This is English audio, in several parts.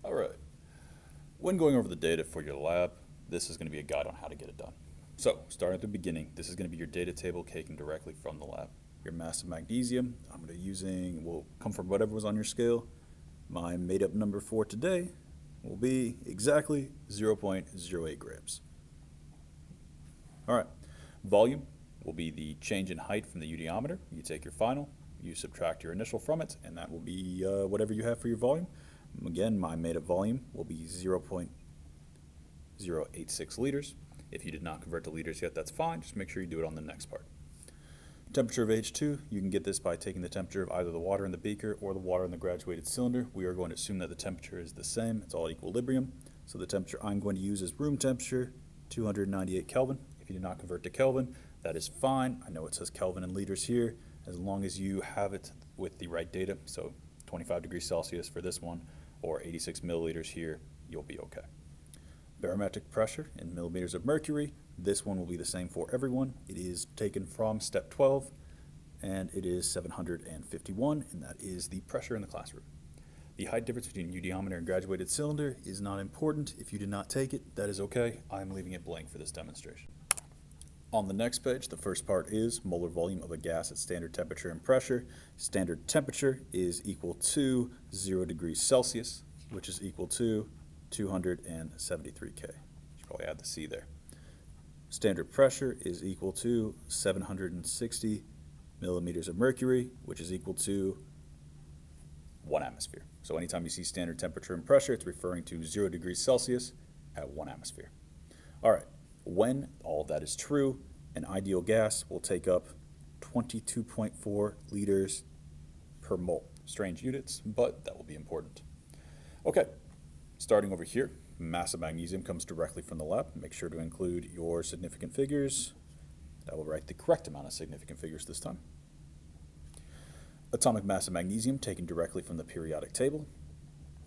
All right. When going over the data for your lab, this is going to be a guide on how to get it done. So, starting at the beginning, this is going to be your data table taken directly from the lab. Your mass of magnesium, I'm going to be using, will come from whatever was on your scale. My made-up number for today will be exactly 0.08 grams. All right. Volume will be the change in height from the udiometer. You take your final, you subtract your initial from it, and that will be whatever you have for your volume. Again, my made-up volume will be 0.086 liters. If you did not convert to liters yet, that's fine. Just make sure you do it on the next part. Temperature of H2, you can get this by taking the temperature of either the water in the beaker or the water in the graduated cylinder. We are going to assume that the temperature is the same. It's all equilibrium. So the temperature I'm going to use is room temperature, 298 Kelvin. If you do not convert to Kelvin, that is fine. I know it says Kelvin in liters here, as long as you have it with the right data. So 25 degrees Celsius for this one, or 86 milliliters here, you'll be okay. Barometric pressure in millimeters of mercury. This one will be the same for everyone. It is taken from step 12, and it is 751, and that is the pressure in the classroom. The height difference between udiometer and graduated cylinder is not important. If you did not take it, that is okay. I'm leaving it blank for this demonstration. On the next page, the first part is molar volume of a gas at standard temperature and pressure. Standard temperature is equal to 0 degrees Celsius, which is equal to 273 K. You should probably add the C there. Standard pressure is equal to 760 millimeters of mercury, which is equal to 1 atmosphere. So anytime you see standard temperature and pressure, it's referring to 0 degrees Celsius at 1 atmosphere. All right, when all that is true, an ideal gas will take up 22.4 liters per mole. Strange units, but that will be important. Okay, starting over here, mass of magnesium comes directly from the lab. Make sure to include your significant figures. I will write the correct amount of significant figures this time. Atomic mass of magnesium taken directly from the periodic table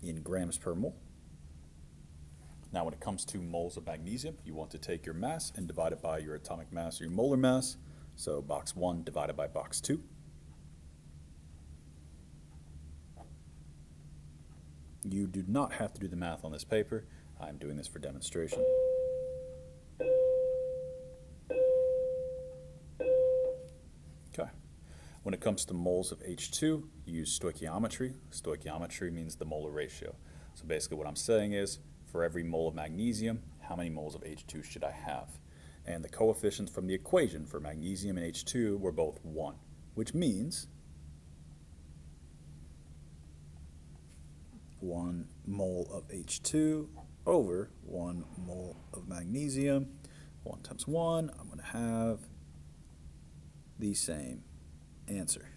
in grams per mole. Now when it comes to moles of magnesium, you want to take your mass and divide it by your atomic mass, or your molar mass. So box 1 divided by box 2. You do not have to do the math on this paper. I'm doing this for demonstration. Okay. When it comes to moles of H2, use stoichiometry. Stoichiometry means the molar ratio. So basically what I'm saying is, for every mole of magnesium, how many moles of H2 should I have? And the coefficients from the equation for magnesium and H2 were both 1, which means 1 mole of H2 over 1 mole of magnesium. 1 times 1, I'm going to have the same answer.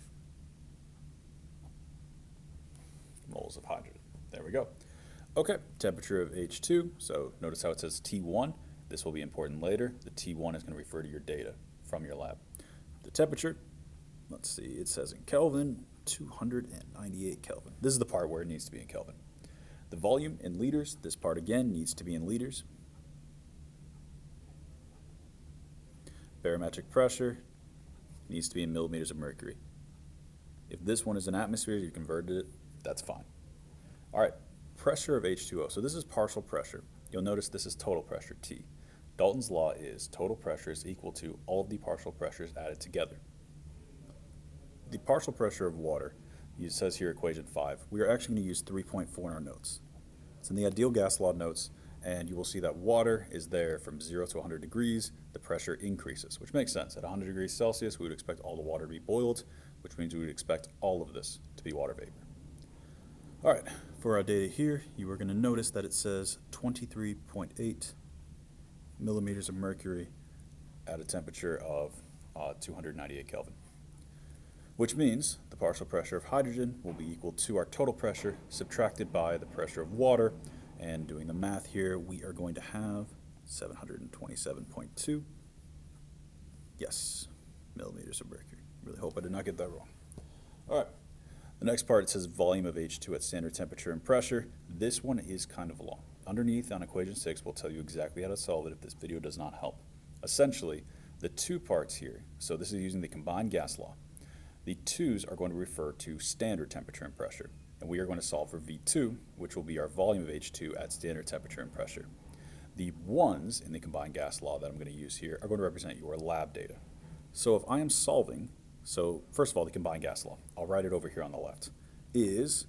Moles of hydrogen. There we go. Okay, temperature of H2. So notice how it says T1. This will be important later. The T1 is going to refer to your data from your lab. The temperature, let's see, it says in Kelvin, 298 Kelvin. This is the part where it needs to be in Kelvin. The volume in liters, this part again needs to be in liters. Barometric pressure needs to be in millimeters of mercury. If this one is in atmospheres, you converted it, that's fine. All right, pressure of H2O. So this is partial pressure. You'll notice this is total pressure, T. Dalton's law is total pressure is equal to all of the partial pressures added together. The partial pressure of water, it says here equation 5, we are actually going to use 3.4 in our notes. It's in the ideal gas law notes, and you will see that water is there from 0 to 100 degrees, the pressure increases, which makes sense. At 100 degrees Celsius, we would expect all the water to be boiled, which means we would expect all of this to be water vapor. All right, for our data here, you are going to notice that it says 23.8 millimeters of mercury at a temperature of 298 Kelvin, which means the partial pressure of hydrogen will be equal to our total pressure subtracted by the pressure of water. And doing the math here, we are going to have 727.2, yes, millimeters of mercury. Really hope I did not get that wrong. All right. The next part, it says volume of H2 at standard temperature and pressure. This one is kind of long. Underneath on equation 6, we'll tell you exactly how to solve it if this video does not help. Essentially, the two parts here, so this is using the combined gas law. The twos are going to refer to standard temperature and pressure. and we are going to solve for V2, which will be our volume of H2 at standard temperature and pressure. The ones in the combined gas law that I'm going to use here are going to represent your lab data. So if I am solving, so first of all, the combined gas law, I'll write it over here on the left, is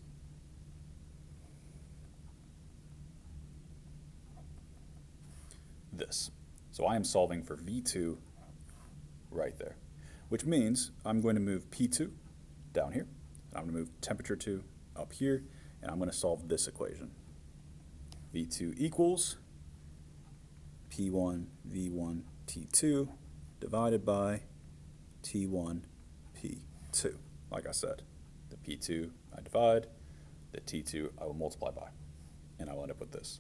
this. So I am solving for V2 right there, which means I'm going to move P2 down here, and I'm going to move temperature 2 up here, and I'm going to solve this equation. V2 equals P1 V1 T2 divided by T1 P2. Like I said, the P2 I divide, the T2 I will multiply by, and I will end up with this.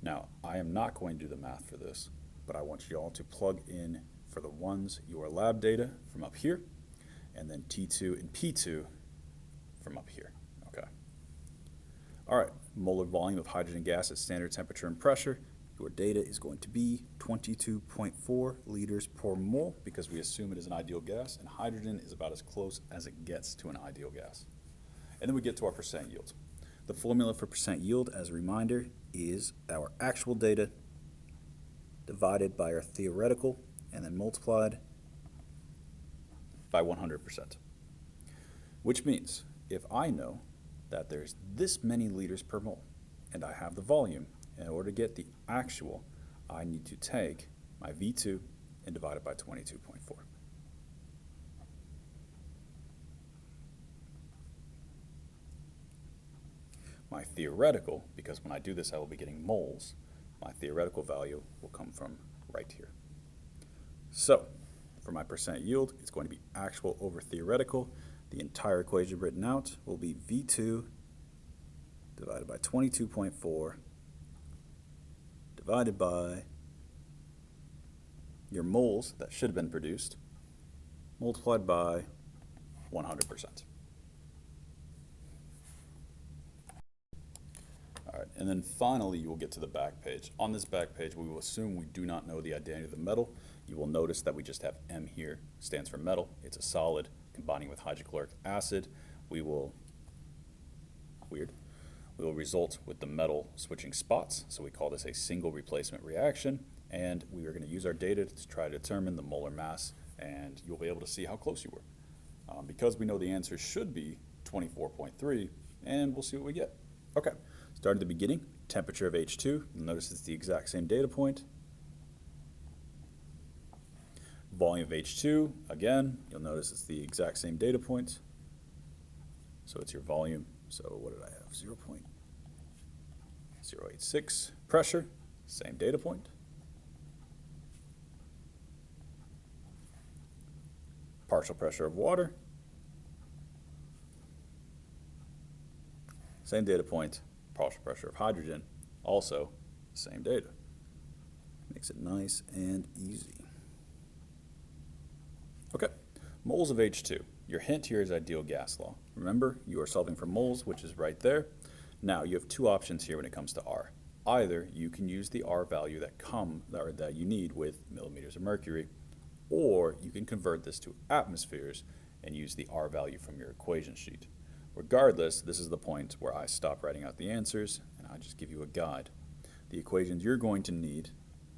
Now, I am not going to do the math for this, but I want you all to plug in for the ones your lab data from up here, and then T2 and P2 from up here. Okay. All right, molar volume of hydrogen gas at standard temperature and pressure. Your data is going to be 22.4 liters per mole because we assume it is an ideal gas, and hydrogen is about as close as it gets to an ideal gas. And then we get to our percent yield. The formula for percent yield, as a reminder, is our actual data divided by our theoretical and then multiplied by 100%. Which means if I know that there's this many liters per mole and I have the volume, in order to get the actual, I need to take my V2 and divide it by 22.4. My theoretical, because when I do this I will be getting moles, my theoretical value will come from right here. So, for my percent yield, it's going to be actual over theoretical. The entire equation written out will be V2 divided by 22.4 divided by your moles that should have been produced multiplied by 100%. All right, and then finally you will get to the back page. On this back page, we will assume we do not know the identity of the metal. You will notice that we just have M here, stands for metal. It's a solid combining with hydrochloric acid. We will result with the metal switching spots. So we call this a single replacement reaction. And we are going to use our data to try to determine the molar mass, and you'll be able to see how close you were. Because we know the answer should be 24.3, and we'll see what we get. Okay, start at the beginning, temperature of H2. You'll notice it's the exact same data point. Volume of H2, again, you'll notice it's the exact same data point. So it's your volume. So what did I have? 0.086. Pressure, same data point. Partial pressure of water, same data point. Partial pressure of hydrogen, also same data. Makes it nice and easy. Okay, moles of H2. Your hint here is ideal gas law. Remember, you are solving for moles, which is right there. Now, you have two options here when it comes to R. Either you can use the R value that you need with millimeters of mercury, or you can convert this to atmospheres and use the R value from your equation sheet. Regardless, this is the point where I stop writing out the answers and I just give you a guide. The equations you're going to need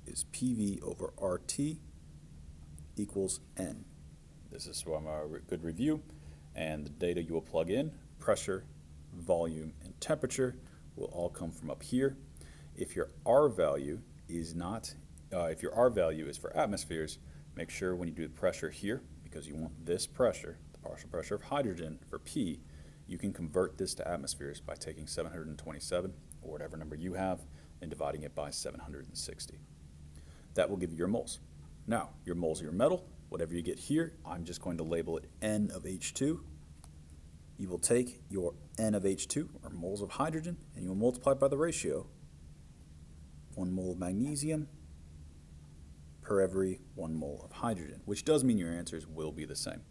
is PV over RT equals N. This is from a good review, and the data you will plug in, pressure, volume, and temperature, will all come from up here. If your R value is for atmospheres, make sure when you do the pressure here, because you want this pressure, the partial pressure of hydrogen for P, you can convert this to atmospheres by taking 727, or whatever number you have, and dividing it by 760. That will give you your moles. Now, your moles of your metal, whatever you get here, I'm just going to label it N of H2. You will take your N of H2, or moles of hydrogen, and you will multiply by the ratio, 1 mole of magnesium per every 1 mole of hydrogen, which does mean your answers will be the same.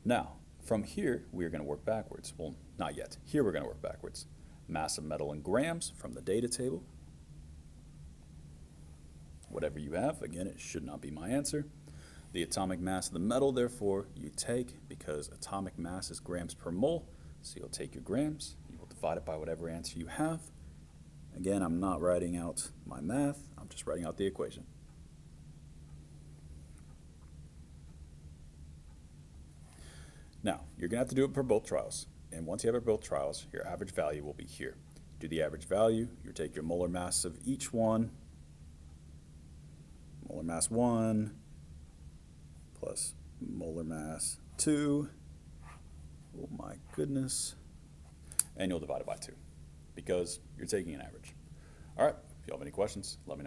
Now, from here, we are going to work backwards. Well, not yet. Here we're going to work backwards. Mass of metal in grams from the data table. Whatever you have, again, it should not be my answer. The atomic mass of the metal, therefore, you take, because atomic mass is grams per mole, so you'll take your grams, you will divide it by whatever answer you have. Again, I'm not writing out my math, I'm just writing out the equation. Now, you're going to have to do it for both trials. And once you have it for both trials, your average value will be here. Do the average value, you take your molar mass of each one, molar mass 1 plus molar mass 2, oh my goodness, and you'll divide it by 2 because you're taking an average. All right, if you have any questions, let me know.